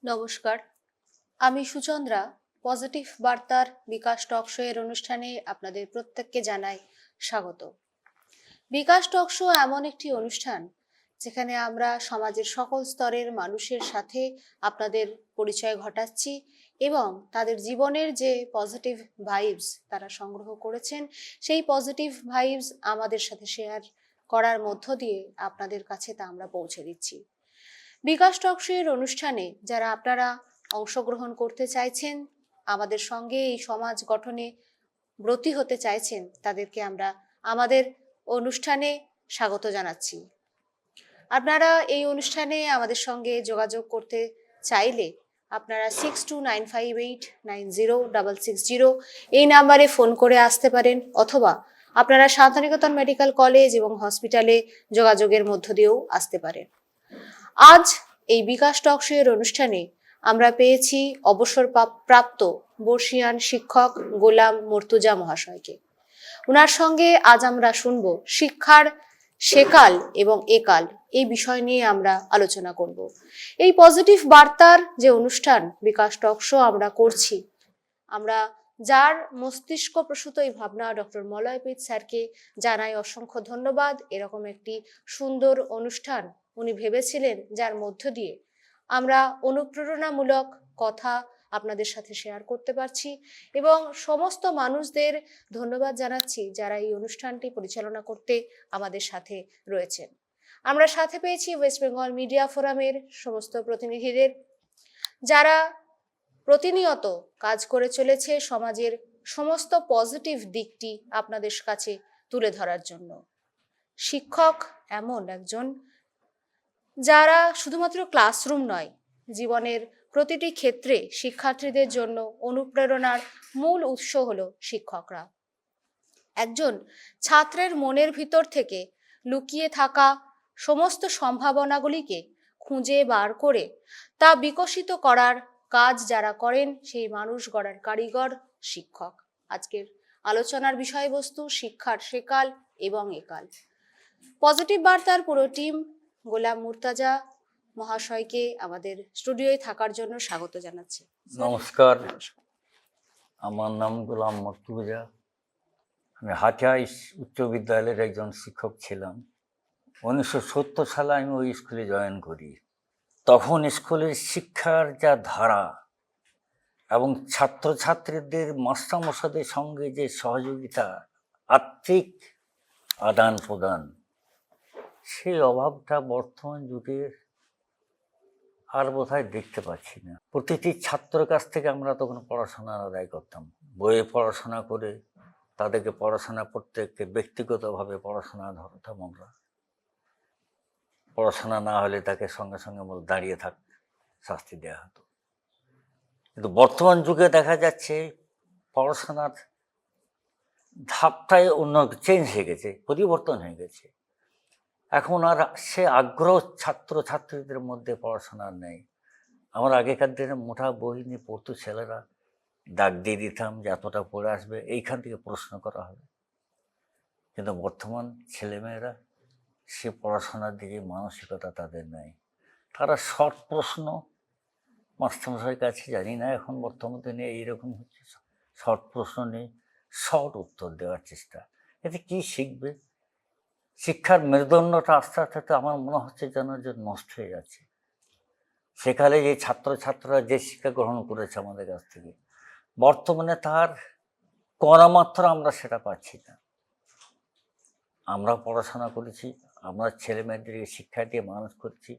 নমস্কার, আমি সুচন্দ্রা। পজিটিভ বার্তার বিকাশ টক শো এর অনুষ্ঠানে আপনাদের প্রত্যেককে জানাই স্বাগত। বিকাশ টক শো এমন একটি অনুষ্ঠান যেখানে আমরা সমাজের সকল স্তরের মানুষের সাথে আপনাদের পরিচয় ঘটাচ্ছি এবং তাদের জীবনের যে পজিটিভ ভাইবস তারা সংগ্রহ করেছেন সেই পজিটিভ ভাইবস আমাদের সাথে শেয়ার করার মধ্য দিয়ে আপনাদের কাছে তা আমরা পৌঁছে দিচ্ছি। বিকাশ টক শো এর অনুষ্ঠানে যারা আপনারা অংশগ্রহণ করতে চাইছেন, আমাদের সঙ্গে এই সমাজ গঠনে ব্রতী হতে চাইছেন, তাদেরকে আমরা আমাদের অনুষ্ঠানে স্বাগত জানাচ্ছি। আপনারা এই অনুষ্ঠানে আমাদের সঙ্গে যোগাযোগ করতে চাইলে আপনারা 6295890660 এই নাম্বারে ফোন করে আসতে পারেন, অথবা আপনারা শান্তিনিকেতন মেডিকেল কলেজ এবং হসপিটালে যোগাযোগের মধ্য দিয়েও আসতে পারেন। আজ এই বিকাশ টক শো এর অনুষ্ঠানে আমরা পেয়েছি অবসরপ্রাপ্ত বর্ষিয়ান শিক্ষক গোলাম মুর্তুজা মহাশয়কে। ওনার সঙ্গে আজ আমরা শুনব শিক্ষার সেকাল এবং একাল এই বিষয় নিয়ে আমরা আলোচনা করব। এই পজিটিভ বার্তার যে অনুষ্ঠান বিকাশ টক শো আমরা করছি, আমরা যার মস্তিষ্ক প্রসূত এই ভাবনা ডক্টর মলয়পিত স্যারকে জানাই অসংখ্য ধন্যবাদ। এরকম একটি সুন্দর অনুষ্ঠান উনি ভেবেছিলেন যার মধ্য দিয়ে আমরা অনুপ্রেরণামূলক কথা আপনাদের সাথে শেয়ার করতে পারছি, এবং সমস্ত মানুষদের ধন্যবাদ জানাচ্ছি যারা এই অনুষ্ঠানটি পরিচালনা করতে আমাদের সাথে রয়েছেন। আমরা সাথে পেয়েছি ওয়েস্ট বেঙ্গল মিডিয়া ফোরামের সমস্ত প্রতিনিধিদের, যারা প্রতিনিয়ত কাজ করে চলেছে সমাজের সমস্ত পজিটিভ দিকটি আপনাদের কাছে তুলে ধরার জন্য। শিক্ষক এমন একজন যারা শুধুমাত্র ক্লাসরুম নয়, জীবনের প্রতিটি ক্ষেত্রে শিক্ষার্থীদের জন্য অনুপ্রেরণার মূল উৎস হলো শিক্ষকরা। একজন ছাত্রের মনের ভিতর থেকে লুকিয়ে থাকা সমস্ত সম্ভাবনাগুলিকে খুঁজে বার করে তা বিকশিত করার কাজ যারা করেন সেই মানুষ গড়ার কারিগর শিক্ষক। আজকের আলোচনার বিষয়বস্তু শিক্ষার সেকাল এবং একাল। পজিটিভ বার্তার পুরো টিম গোলাম মুর্তাজা মহাশয়কে আমাদের স্টুডিওয়ে থাকার জন্য স্বাগত জানাচ্ছি। নমস্কার, আমার নাম গোলাম মুর্তাজা। আমি হাতিয়া উচ্চ বিদ্যালয়ের একজন শিক্ষক ছিলাম। 1970 সালে আমি ওই স্কুলে জয়েন করি। তখন স্কুলের শিক্ষার যা ধারা এবং ছাত্রছাত্রীদের মাস্টারমশাইদের সঙ্গে যে সহযোগিতা, আর্থিক আদান প্রদান, সেই অভাবটা বর্তমান যুগের আর বোধহয় দেখতে পাচ্ছি না। প্রতিটি ছাত্রের কাছ থেকে আমরা তখন পড়াশোনার আদায় করতাম, বইয়ে পড়াশোনা করে তাদেরকে পড়াশোনা প্রত্যেককে ব্যক্তিগতভাবে পড়াশোনা ধরতাম আমরা। পড়াশোনা না হলে তাকে সঙ্গে সঙ্গে দাঁড়িয়ে থাক শাস্তি দেওয়া হতো। কিন্তু বর্তমান যুগে দেখা যাচ্ছে পড়াশোনার ধাপটাই অন্য চেঞ্জ হয়ে গেছে, পরিবর্তন হয়ে গেছে। এখন আর সে আগ্রহ ছাত্রছাত্রীদের মধ্যে পড়াশোনার নেই। আমার আগেকার দিনে মোটা বই নিয়ে পড়তো ছেলেরা, দাগ দিয়ে দিতাম যে এতটা পড়ে আসবে, এইখান থেকে প্রশ্ন করা হবে। কিন্তু বর্তমান ছেলেমেয়েরা সে পড়াশোনার দিকে মানসিকতা তাদের নেই। তারা শর্ট প্রশ্ন মাস্টারমশাইয়ের কাছে, জানি না এখন বর্তমান দিনে এইরকম হচ্ছে, শর্ট প্রশ্ন নেই, শর্ট উত্তর দেওয়ার চেষ্টা। এতে কি শিখবে? শিক্ষার মেরুদণ্ডটা আস্তে আস্তে আমার মনে হচ্ছে যেন যে নষ্ট হয়ে যাচ্ছে। সেকালে যে ছাত্রছাত্রীরা যে শিক্ষা গ্রহণ করেছে আমাদের কাছ থেকে, বর্তমানে তার কণামাত্র আমরা সেটা পাচ্ছি না। আমরা পড়াশোনা করেছি, আমরা ছেলে মেয়েদেরকে শিক্ষা দিয়ে মানুষ করছি।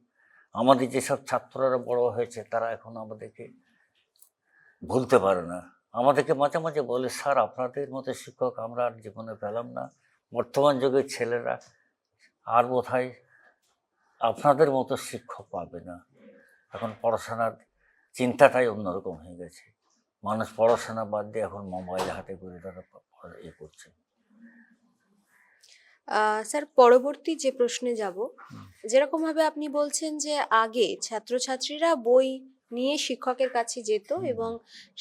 আমাদের যেসব ছাত্ররা বড় হয়েছে তারা এখন আমাদেরকে ভুলতে পারে না। আমাদেরকে মাঝে মাঝে বলে, স্যার আপনাদের মতো শিক্ষক আমরা আর জীবনে পেলাম না। বর্তমান যুগের ছেলেরা আর বোধহয় আপনাদের মতো শিক্ষক পাবে না। এখন পড়াশোনার চিন্তাটাই অন্যরকম হয়ে গেছে। মানুষ পড়াশোনা বাদ দিয়ে এখন মোবাইল হাতে করে তারা করছে। স্যার, পরবর্তী যে প্রশ্নে যাব, যেরকম ভাবে আপনি বলছেন যে আগে ছাত্রছাত্রীরা বই নিয়ে শিক্ষকের কাছে যেত এবং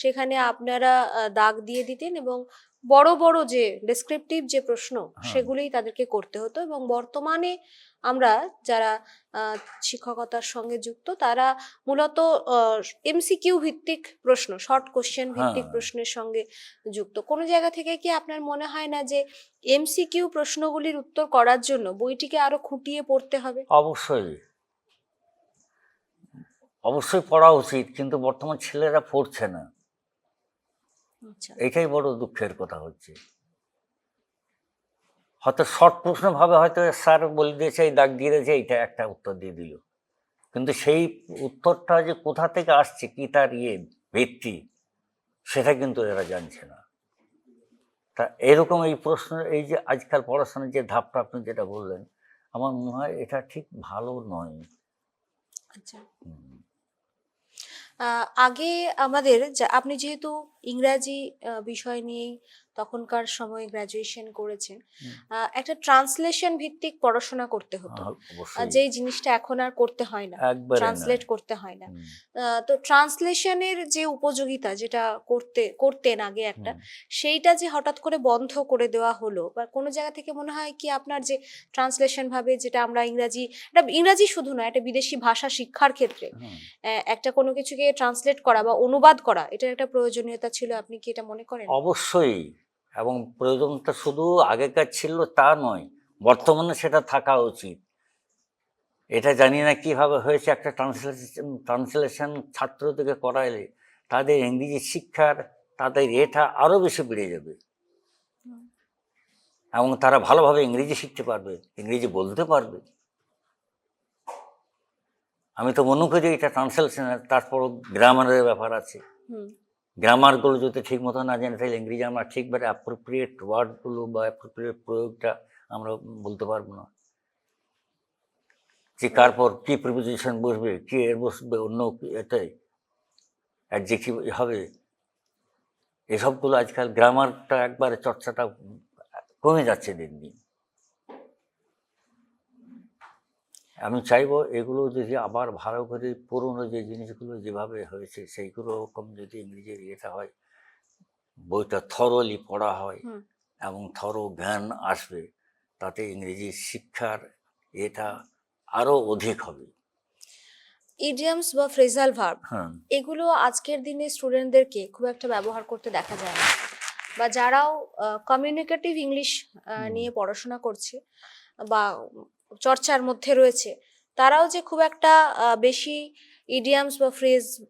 সেখানে আপনারা দাগ দিয়ে দিতেন এবং বড় বড় যে ডেসক্রিপটিভ যে প্রশ্ন হ্যাঁ। সেগুলোই তাদেরকে করতে হতো, এবং বর্তমানে আমরা যারা শিক্ষকতার সঙ্গে যুক্ত তারা মূলত এমসিকিউ ভিত্তিক প্রশ্ন, শর্ট কোশ্চেন ভিত্তিক হ্যাঁ। প্রশ্নের সঙ্গে যুক্ত। কোনো জায়গা থেকে কি আপনার মনে হয় না যে এমসিকিউ প্রশ্নগুলির উত্তর করার জন্য বইটিকে আরো খুঁটিয়ে পড়তে হবে? অবশ্যই অবশ্যই পড়া উচিত, কিন্তু বর্তমান ছেলেরা পড়ছে না, আচ্ছা। এটাই বড় দুঃখের কথা হচ্ছে। হয়তো শর্ট প্রশ্ন ভাবে হয়তো স্যার বলে দিয়েছে, এই দাগ দিয়ে দিয়েছে, এইটা একটা উত্তর দিয়ে দিল, কিন্তু সেই উত্তরটা যে কোথা থেকে আসছে, কি তার ভিত্তি, সেটা কিন্তু এরা জানছে না। তা এরকম এই প্রশ্ন, এই যে আজকাল পড়াশোনার যে ধাপটা আপনি যেটা বললেন, আমার মনে হয় এটা ঠিক ভালো নয়। আচ্ছা। হুম। আগে আমাদের আপনি যেহেতু ইংরাজি বিষয় নিয়েই তখনকার সময় গ্রাজুয়েশন করেছেন, একটা ট্রান্সলেশন ভিত্তিক পড়াশোনা করতে হতো, অবশ্যই। যেই জিনিসটা এখন আর করতে হয় না, একবারে ট্রান্সলেট নয়। করতে হয় না। হুম। তো ট্রান্সলেশনের যে উপযোগিতা যেটা করতেন আগে একটা, হুম। সেইটা যে হঠাৎ করে বন্ধ করে দেওয়া হলো, বা কোনো জায়গা থেকে মনে হয় কি আপনার যে ট্রান্সলেশন ভাবে যেটা আমরা ইংরাজি শুধু নয়, একটা বিদেশি ভাষা শিক্ষার ক্ষেত্রে হুম। একটা কোনো কিছুকে ট্রান্সলেট করা বা অনুবাদ করা, এটার একটা প্রয়োজনীয়তা ছিল, আপনি কি এটা মনে করেন? অবশ্যই, এবং প্রয়োজনটা শুধু আগেকার ছিল তা নয়, বর্তমানে সেটা থাকা উচিত। এটা জানি না কিভাবে হয়েছে, একটা ট্রান্সলেশন ছাত্রদেরকে করাইলে তাদের ইংরেজি শিক্ষার, তাদের এটা আরো বেশি বেড়ে যাবে, হুম। এবং তারা ভালোভাবে ইংরেজি শিখতে পারবে, ইংরেজি বলতে পারবে। আমি তো মনে করি এটা ট্রান্সলেশনের, তারপর গ্রামারের ব্যাপার আছে। হুম। গ্রামারগুলো যদি ঠিক মতো না জানি, তাহলে ইংরেজি আমরা ঠিকভাবে অ্যাপ্রোপ্রিয়েট ওয়ার্ডগুলো বা অ্যাপ্রোপ্রিয়েট প্রয়োগটা আমরা বলতে পারবো না। যে কার পর কি প্রিপোজিশন বসবে, কি এর বসবে, অন্য এটাই অ্যাডজেক্টিভ হবে, এসবগুলো আজকাল গ্রামারটা একবারে চর্চাটা কমে যাচ্ছে দিন দিন। আমি চাইবো এগুলো যদি আবার ভালো করে পুরনো যে জিনিসগুলো যেভাবে হয়েছে সেইগুলো রকম যদি ইংরেজির ইয়েটা হয়, বইটা থরলি পড়া হয় হুম। এবং থরো জ্ঞান আসবে, তাতে ইংরেজি শিক্ষার এটা আরো অধিক হবে। ইডিয়মস বা ফ্রেজাল ভার্ব, হ্যাঁ। এগুলো আজকের দিনে স্টুডেন্টদেরকে খুব একটা ব্যবহার করতে দেখা যায় না, বা যারাও কমিউনিকেটিভ ইংলিশ নিয়ে পড়াশোনা করছে বা চর্চার মধ্যে রয়েছে, তারাও যে খুব একটা বেশি ইডিয়ামস বা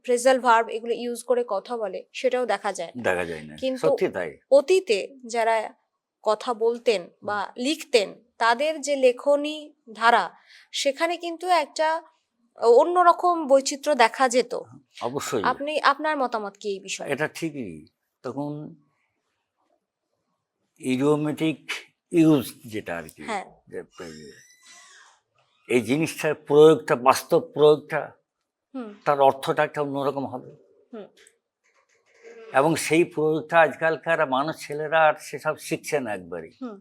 ফ্রেজাল ভার্ব এগুলো ইউজ করে কথা বলে, সেটাও দেখা যায় না। দেখা যায় না, কিন্তু সত্যি তাই। অতীতে যারা কথা বলতেন বা লিখতেন, তাদের যে লেখনী ধারা, সেখানে কিন্তু একটা অন্যরকম বৈচিত্র্য দেখা যেত। অবশ্যই, আপনার মতামত কি এই বিষয়ে? এটা ঠিকই। তখন ইডিওমেটিক ইউজ যেটা আর কি, হ্যাঁ। যে এই জিনিসটার প্রয়োগটা, বাস্তব প্রয়োগটা, হুম। তার অর্থটা একটা অন্যরকম হবে, হুম। এবং সেই প্রয়োগটা আজকালকার মানুষ ছেলেরা আর সেসব শিখছে না একবারই। হুম।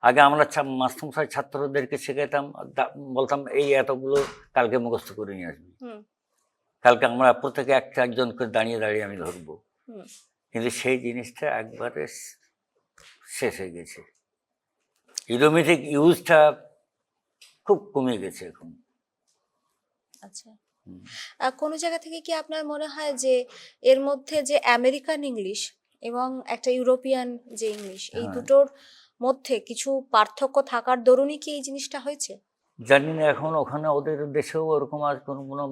আগে আমরা মাস্টারমশাই ছাত্রদেরকে শেখাতাম, বলতাম এই এতগুলো কালকে মুখস্থ করে নিয়ে আসবি, হুম। কালকে আমরা প্রত্যেকে একটা একজন করে দাঁড়িয়ে দাঁড়িয়ে আমি ধরবো, হুম। কিন্তু সেই জিনিসটা একবারে শেষ হয়ে গেছে। ইডিওমেটিক ইউজটা খুব কমে গেছে এখন। আচ্ছা। হুম। কোনো জায়গা থেকে কি আপনার মনে হয় যে এর মধ্যে যে আমেরিকান ইংলিশ এবং একটা ইউরোপিয়ান যে ইংলিশ, এই হ্যাঁ। দুটোর মধ্যে কিছু পার্থক্য থাকার দরুনই কি এই জিনিসটা হয়েছে? জানি না এখন ওখানে ওদের দেশেও ওরকম আর কোনো কোনো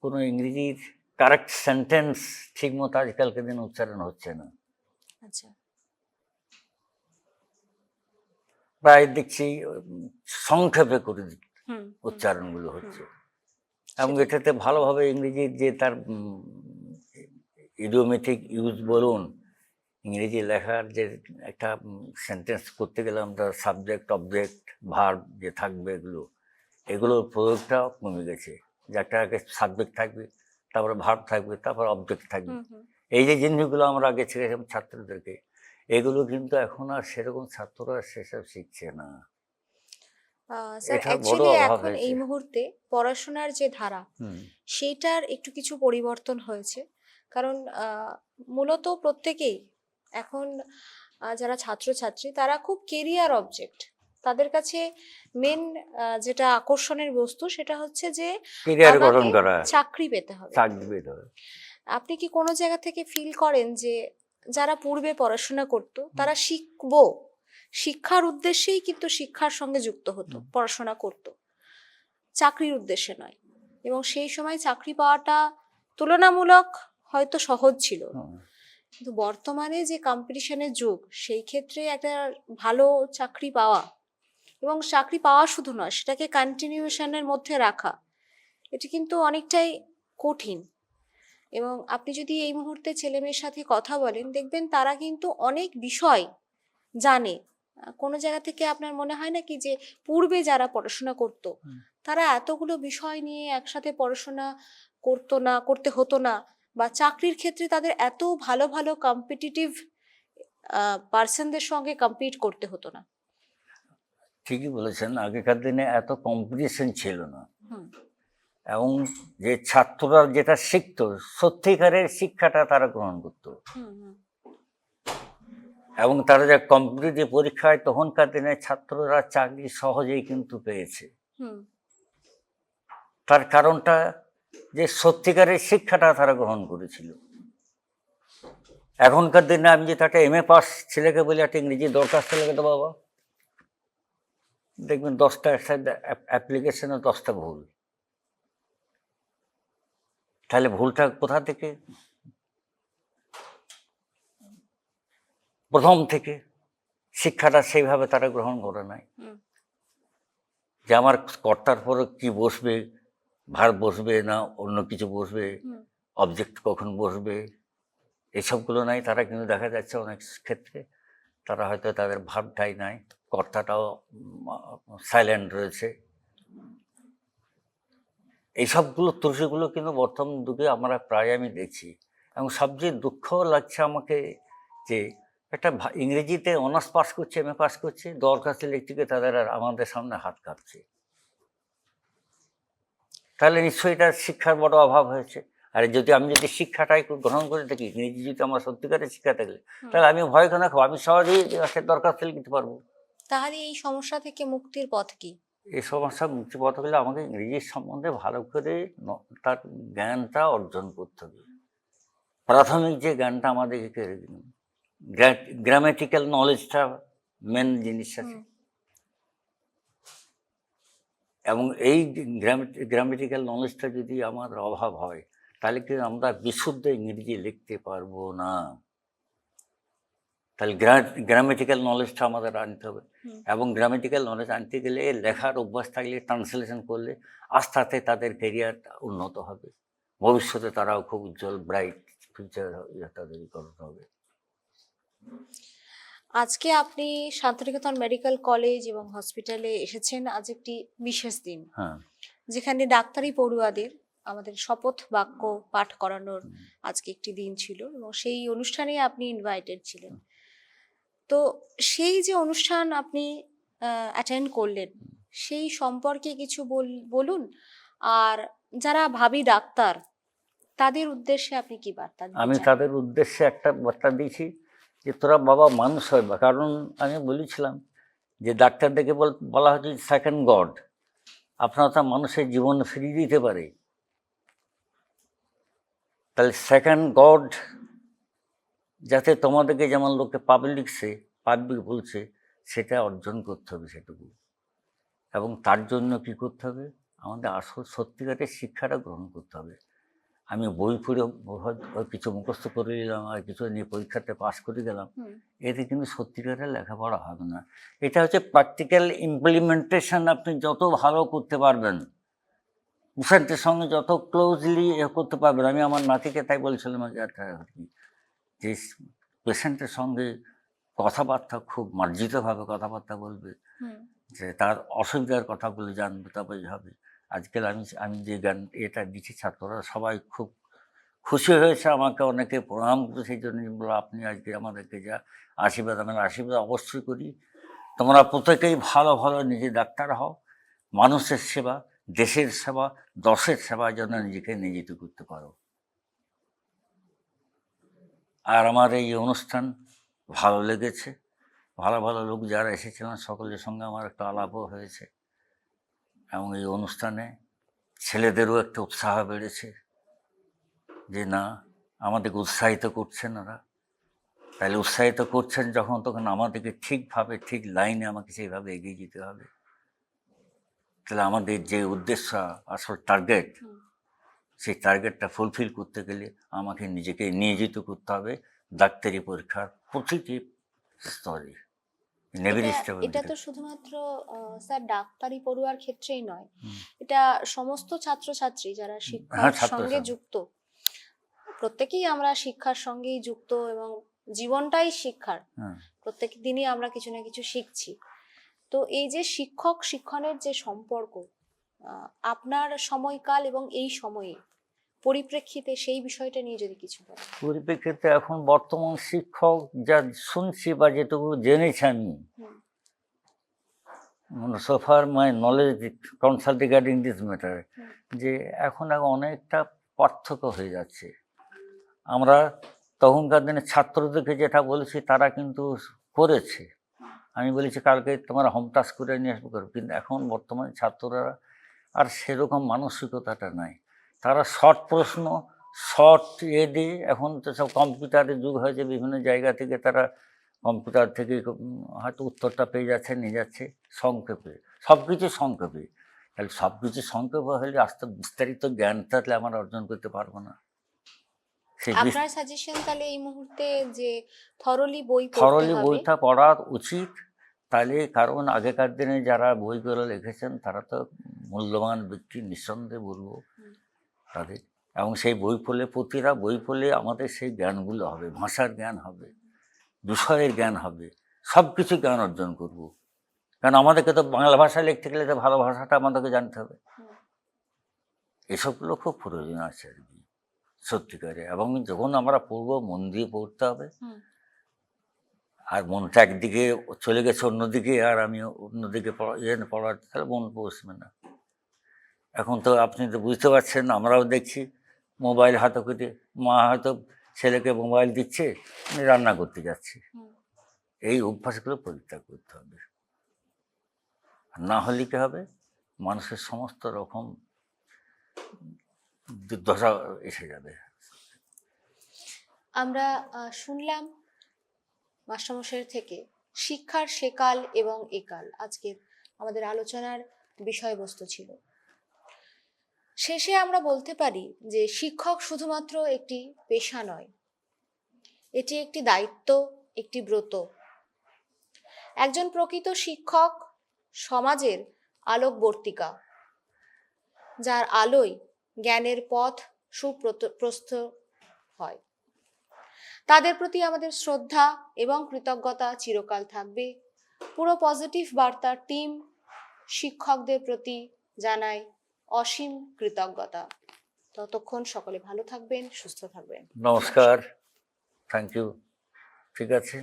কোনো ইংরেজির কারেক্ট সেন্টেন্স ঠিক মতো আজকালকার দিনে উচ্চারণ হচ্ছে না। আচ্ছা। প্রায় দেখছি সংক্ষেপে করে হুম। উচ্চারণগুলো হচ্ছে, এবং সেটাই। এটাতে ভালোভাবে ইংরেজির যে তার ইডিওমেটিক ইউজ বলুন, ইংরেজি লেখার যে একটা সেন্টেন্স করতে গেলে আমরা সাবজেক্ট অবজেক্ট ভার্ব যে থাকবে, এগুলোর প্রয়োগটা কমে গেছে। যে একটা আগে সাবজেক্ট থাকবে, তারপরে ভার্ব থাকবে, তারপর অবজেক্ট থাকবে। হুম। হুম। এই যে জিনিসগুলো আমরা আগে শেখাতাম ছাত্রদেরকে, এগুলো কিন্তু এখন আর সেরকম ছাত্ররা সেসব শিখছে না। স্যার, এটার বড় অ্যাকচুয়ালি অভাব এখন হয়েছে। এই মুহূর্তে পড়াশোনার যে ধারা, হুম। সেইটার একটু কিছু পরিবর্তন হয়েছে। কারণ মূলত প্রত্যেকেই এখন যারা ছাত্রছাত্রী তারা খুব কেরিয়ার অবজেক্ট, তাদের কাছে মেন যেটা আকর্ষণের বস্তু সেটা হচ্ছে যে কেরিয়ার আমাকে গঠন করা, চাকরি পেতে হবে। চাকরি পেতে হবে। আপনি কি কোনো জায়গা থেকে ফিল করেন যে যারা পূর্বে পড়াশোনা করতো তারা শিখবো, শিক্ষার উদ্দেশ্যেই কিন্তু শিক্ষার সঙ্গে যুক্ত হতো, পড়াশোনা করতো, চাকরির উদ্দেশ্যে নয়, এবং সেই সময় চাকরি পাওয়াটা তুলনামূলক হয়তো সহজ ছিল, কিন্তু বর্তমানে যে কম্পিটিশনের যুগ সেই ক্ষেত্রে একটা ভালো চাকরি পাওয়া, এবং চাকরি পাওয়া শুধু নয় সেটাকে কন্টিনিউশনের মধ্যে রাখা, এটি কিন্তু অনেকটাই কঠিন। এবং আপনি যদি এই মুহূর্তে ছেলে মেয়ের সাথে কথা বলেন দেখবেন তারা কিন্তু অনেক বিষয় জানে। কোনো জায়গা থেকে আপনার মনে হয় না কি যে পূর্বে যারা পড়াশোনা করতো তারা এতগুলো বিষয় নিয়ে একসাথে পড়াশোনা করতো না, করতে হতো না, বা চাকরির ক্ষেত্রে তাদের এত ভালো ভালো কম্পিটিটিভ পার্সনদের সঙ্গে কম্পিট করতে হতো না। ঠিকই বলেছেন, আগেকার দিনে এত কম্পিটিশন ছিল না, হুম এবং যে ছাত্ররা যেটা শিখতো সত্যিকারের শিক্ষাটা তারা গ্রহণ করতো, হুম হুম এবং তারা যে কম্পিটিটিভ পরীক্ষায় তখনকার দিনে ছাত্ররা চাকরি সহজেই কিন্তু পেয়েছে। হুম তার কারণটা যে সত্যিকারের শিক্ষাটা তারা গ্রহণ করেছিল। এখনকার দিনে আমি যে একটা MA পাস ছেলেকে বলি একটা ইংরেজি দরখাস্ত লেগে তো বাবা, দেখবেন 10টা অ্যাপ্লিকেশনে 10টা ভুল। তাহলে ভুলটা কোথা থেকে? প্রথম থেকে শিক্ষাটা সেইভাবে তারা গ্রহণ করে নাই, হুম যে আমার কর্তার পরে কি বসবে, ভার বসবে না অন্য কিছু বসবে, হুম অবজেক্ট কখন বসবে, এসবগুলো নাই। তারা কিন্তু দেখা যাচ্ছে অনেক ক্ষেত্রে তারা হয়তো তাদের ভাবটাই নাই, কর্তাটাও সাইলেন্ট রয়েছে। এইসবগুলো ত্রুটিগুলো কিন্তু বর্তমান যুগে আমরা প্রায় আমি দেখছি, এবং সবচেয়ে দুঃখ লাগছে আমাকে যে একটা ইংরেজিতে অনার্স পাস করছে, MA পাস করছে, দরখাস্ত লিখতে তাদের আর আমাদের সামনে হাত কাঁপছে। তাহলে নিশ্চয়ই এটা শিক্ষার বড় অভাব হয়েছে। আর যদি আমি যদি শিক্ষাটাই গ্রহণ করে থাকি, ইংরেজি যদি আমার সত্যিকারের শিক্ষা থাকলে, তাহলে আমি ভয় কেন খাবো? আমি সহজেই একটা দরখাস্ত লিখতে পারবো। তাহলে এই সমস্যা থেকে মুক্তির পথ কি? এই সমস্যা মুক্তি পথ হলে আমাকে ইংরেজির সম্বন্ধে ভালো করে তার জ্ঞানটা অর্জন করতে হবে। প্রাথমিক যে জ্ঞানটা আমাদেরকে, গ্রামেটিক্যাল নলেজটা মেন জিনিস আছে। এবং এই গ্রামেটিক্যাল নলেজটা যদি আমার অভাব হয় তাহলে কিন্তু আমরা বিশুদ্ধ ইংরেজি লিখতে পারবো না। তাহলে গ্রামেটিক্যাল নলেজটা আমাদের আনতে হবে, এবং গ্রামেটিক্যাল নলেজ আনতে গেলে লেখার অভ্যাস থাকলে, ট্রান্সলেশন করলে আস্তে আস্তে তাদের ক্যারিয়ারটা উন্নত হবে, ভবিষ্যতে তারাও খুব উজ্জ্বল ব্রাইট ফিউচার তাদের করতে হবে। আজকে আপনি শান্তিনিকেতন মেডিকেল কলেজ এবং হসপিটালে এসেছেন, আজ একটি বিশেষ দিন, হ্যাঁ, যেখানে ডাক্তারি পড়ুয়াদের আমাদের শপথ বাক্য পাঠ করানোর আজকে একটি দিন ছিল, এবং সেই অনুষ্ঠানে আপনি ইনভাইটেড ছিলেন। তো সেই যে অনুষ্ঠান আপনি অ্যাটেন্ড করলেন সেই সম্পর্কে কিছু বলুন, আর যারা ভাবি ডাক্তার তাদের উদ্দেশ্যে আপনি কি বার্তা দিতে আমি চান? তাদের উদ্দেশ্যে একটা বার্তা দিয়েছি যে তোরা বাবা মানুষ হয়, কারণ আমি বলেছিলাম যে ডাক্তারদেরকে বলা হচ্ছে সেকেন্ড গড, আপনারা তো মানুষের জীবন ফিরিয়ে দিতে পারে। তাহলে সেকেন্ড গড যাতে তোমাদেরকে যেমন লোকে পাবলিক বলছে সেটা অর্জন করতে হবে সেটুকু, এবং তার জন্য কি করতে হবে, আমাদের আসল সত্যিকারের শিক্ষাটা গ্রহণ করতে হবে। আমি বই পড়ে কিছু মুখস্থ করে নিলাম আর কিছু নিয়ে পরীক্ষাতে পাস করে গেলাম, এতে কিন্তু সত্যিকারের লেখাপড়া হবে না। এটা হচ্ছে প্র্যাকটিক্যাল ইমপ্লিমেন্টেশন। আপনি যত ভালো করতে পারবেন, পেশেন্টের সঙ্গে যত ক্লোজলি করতে পারবেন। আমি আমার নাতিকে তাই বলছিলাম যে পেশেন্টের সঙ্গে কথাবার্তা খুব মার্জিতভাবে কথাবার্তা বলবে, যে তার অসুবিধার কথাগুলো জানবে, তবেই হবে। আজকাল আমি যে গান এটা দিচ্ছি, ছাত্ররা সবাই খুব খুশি হয়েছে, আমাকে অনেকে প্রণাম করে, সেই জন্য বলো আপনি আজকে আমাদেরকে যা আশীর্বাদ, আমরা আশীর্বাদ অবশ্যই করি। তোমরা প্রত্যেকেই ভালো ভালো নিজে ডাক্তার হও, মানুষের সেবা, দেশের সেবা, দশের সেবার জন্য নিজেকে নিয়োজিত করতে পারো। আর আমার এই অনুষ্ঠান ভালো লেগেছে। ভালো ভালো লোক যারা এসেছিলেন সকলের সঙ্গে আমার একটা আলাপও হয়েছে, এবং এই অনুষ্ঠানে ছেলেদেরও একটা উৎসাহ বেড়েছে যে না, আমাদেরকে উৎসাহিত করছেন ওরা। তাহলে উৎসাহিত করছেন যখন, তখন আমাদেরকে ঠিকভাবে ঠিক লাইনে আমাকে সেইভাবে এগিয়ে যেতে হবে। তাহলে আমাদের যে উদ্দেশ্য, আসল টার্গেট, সেই টার্গেটটা ফুলফিল করতে গেলে আমাকে নিজেকে নিয়োজিত করতে হবে ডাক্তারি পরীক্ষার প্রতিটি স্তরে, এটা তো শুধুমাত্র স্যার ডাক্তারি পড়ুয়ার ক্ষেত্রেই নয়, এটা সমস্ত ছাত্রছাত্রী যারা শিক্ষার সঙ্গে যুক্ত, প্রত্যেকেই আমরা শিক্ষার সঙ্গেই যুক্ত এবং জীবনটাই শিক্ষার, প্রত্যেক দিনই আমরা কিছু না কিছু শিখছি। তো এই যে শিক্ষক শিক্ষণের যে সম্পর্ক, আপনার সময়কাল এবং এই সময়ে পরিপ্রেক্ষিতে সেই বিষয়টা নিয়ে যদি কিছু বলেন। পরিপ্রেক্ষিতে এখন বর্তমান শিক্ষক যা শুনছি বা যেটুকু জেনেছি আমি, so far my knowledge concerns regarding this matter, যে এখন অনেকটা পার্থক্য হয়ে যাচ্ছে। আমরা তখনকার দিনে ছাত্রদেরকে যেটা বলেছি তারা কিন্তু করেছে, আমি বলেছি কালকে তোমার হোম টাস্ক করে নিয়ে আসবো করো, কিন্তু এখন বর্তমানে ছাত্ররা আর সেরকম মানসিকতাটা নাই। তারা শর্ট প্রশ্ন, শর্ট দিয়ে, এখন তো সব কম্পিউটারের যুগ হয়েছে, বিভিন্ন জায়গা থেকে তারা কম্পিউটার থেকে হয়তো উত্তরটা পেয়ে যাচ্ছে, নিয়ে যাচ্ছে সংক্ষেপে, সব কিছু সংক্ষেপে। তাহলে সব কিছু সংক্ষেপে হলে আস্তে বিস্তারিত জ্ঞান থাকলে আমরা অর্জন করতে পারবো না। আপনার সাজেশন তাহলে এই মুহূর্তে যে থরলি বইটা পড়া উচিত। তাহলে কারণ আগেকার দিনে যারা বইগুলো লিখেছেন তারা তো মূল্যবান ব্যক্তি, নিঃসন্দেহে বলবো তাদের, এবং সেই বই পড়লে, প্রতিটা বই পড়লে আমাদের সেই জ্ঞানগুলো হবে, ভাষার জ্ঞান হবে, বিষয়ের জ্ঞান হবে, সব কিছু জ্ঞান অর্জন করব। কারণ আমাদেরকে তো বাংলা ভাষা লিখতে গেলে তো ভালো ভাষাটা আমাদেরকে জানতে হবে। এসবগুলো খুব প্রয়োজন আছে আর কি সত্যিকারে। এবং যখন আমরা পড়বো মন দিয়ে পড়তে হবে, আর মনটা একদিকে চলে গেছে অন্যদিকে, আর আমি অন্যদিকে পড়াতে তাহলে মন বসবে না। এখন তো আপনি তো বুঝতে পারছেন, আমরাও দেখছি মোবাইল হাতে করে, মা হয়তো ছেলেকে মোবাইল দিচ্ছে, আমি রান্না করতে যাচ্ছি। এই অভ্যাসগুলো পরিত্যাগ করতে হবে, না হলে কি হবে, মানুষের সমস্ত রকম দুর্দশা এসে যাবে। আমরা শুনলাম মাস্টারমশাইয়ের থেকে শিক্ষার সেকাল এবং একাল আজকের আমাদের আলোচনার বিষয়বস্তু ছিল। শেষে আমরা বলতে পারি যে শিক্ষক শুধুমাত্র একটি পেশা নয়, এটি একটি দায়িত্ব, একটি ব্রত। একজন প্রকৃত শিক্ষক সমাজের আলোকবর্তিকা, যার আলোয় জ্ঞানের পথ সুপ্রশস্ত হয়। তাদের প্রতি আমাদের শ্রদ্ধা এবং কৃতজ্ঞতা চিরকাল থাকবে। পুরো পজিটিভ বার্তার টিম শিক্ষকদের প্রতি জানায় অসীম কৃতজ্ঞতা। ততক্ষণ সকলে ভালো থাকবেন, সুস্থ থাকবেন। নমস্কার, থ্যাংক ইউ, ঠিক আছে।